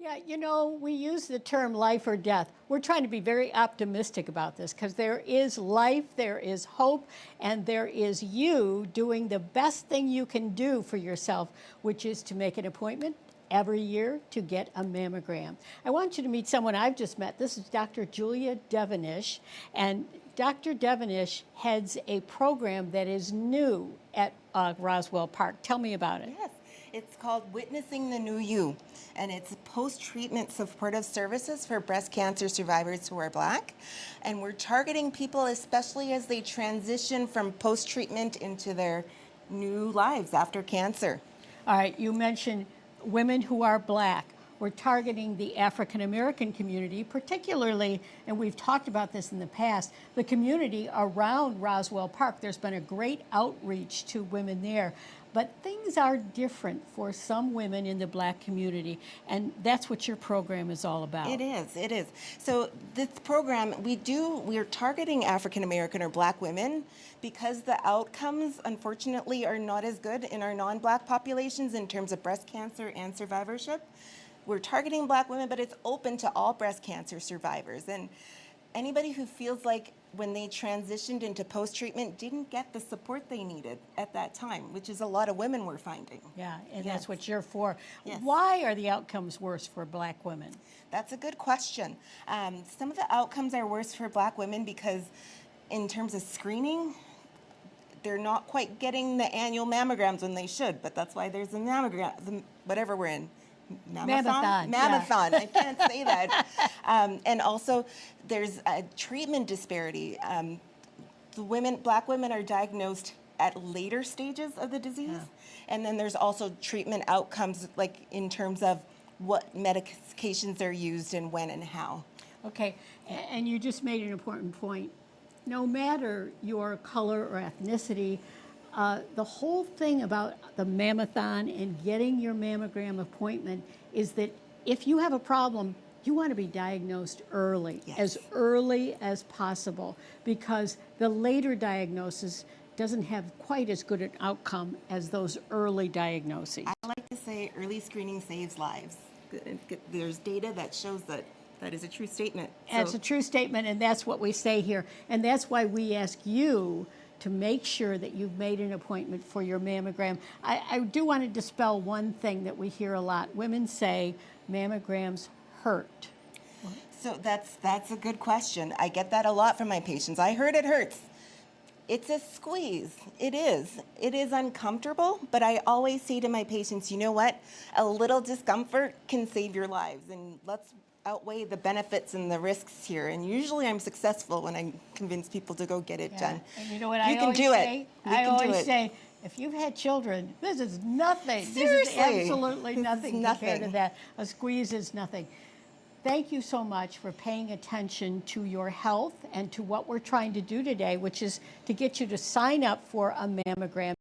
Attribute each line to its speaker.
Speaker 1: Yeah, you know, we use the term life or death. We're trying to be very optimistic about this because there is life, there is hope, and there is you doing the best thing you can do for yourself, which is to make an appointment every year to get a mammogram. I want you to meet someone I've just met. This is Dr. Julia Devenish, and Dr. Devenish heads a program that is new at Roswell Park. Tell me about it.
Speaker 2: Yes, it's called Witnessing the New You, and it's post-treatment supportive services for breast cancer survivors who are Black. And we're targeting people especially as they transition from post-treatment into their new lives after cancer.
Speaker 1: All right, you mentioned women who are Black. We're targeting the African American community, particularly, and we've talked about this in the past, the community around Roswell Park. There's been a great outreach to women there. But things are different for some women in the Black community, and that's what your program is all about.
Speaker 2: It is, it is. So this program, we're targeting African American or Black women because the outcomes, unfortunately, are not as good in our non-Black populations in terms of breast cancer and survivorship. We're targeting Black women, but it's open to all breast cancer survivors. And anybody who feels like when they transitioned into post-treatment didn't get the support they needed at that time, which is a lot of women we're finding.
Speaker 1: Yeah, and that's what you're for.
Speaker 2: Yes.
Speaker 1: Why are the outcomes worse for Black women?
Speaker 2: That's a good question. Some of the outcomes are worse for Black women because in terms of screening, they're not quite getting the annual mammograms when they should, but that's why there's a mammogram, whatever we're in.
Speaker 1: Mammothon.
Speaker 2: Mammothon.
Speaker 1: Yeah.
Speaker 2: I can't say that. And also, there's a treatment disparity. Black women are diagnosed at later stages of the disease, and then there's also treatment outcomes, like in terms of what medications are used and when and how.
Speaker 1: Okay, and you just made an important point. No matter your color or ethnicity, the whole thing about the Mammothon and getting your mammogram appointment is that if you have a problem, you want to be diagnosed early, as early as possible, because the later diagnosis doesn't have quite as good an outcome as those early diagnoses.
Speaker 2: I like to say early screening saves lives. There's data that shows that. That is a true statement.
Speaker 1: It's a true statement, and that's what we say here. And that's why we ask you to make sure that you've made an appointment for your mammogram. I do want to dispel one thing that we hear a lot. Women say mammograms hurt.
Speaker 2: So that's a good question. I get that a lot from my patients. I heard it hurts. It's a squeeze. It is. It is uncomfortable, but I always say to my patients, you know what? A little discomfort can save your lives, and let's outweigh the benefits and the risks here. And usually I'm successful when I convince people to go get it done.
Speaker 1: And you know what
Speaker 2: I always say?
Speaker 1: I always say, if you've had children, this is nothing.
Speaker 2: Seriously.
Speaker 1: This is absolutely nothing compared to that. A squeeze is nothing. Thank you so much for paying attention to your health and to what we're trying to do today, which is to get you to sign up for a mammogram.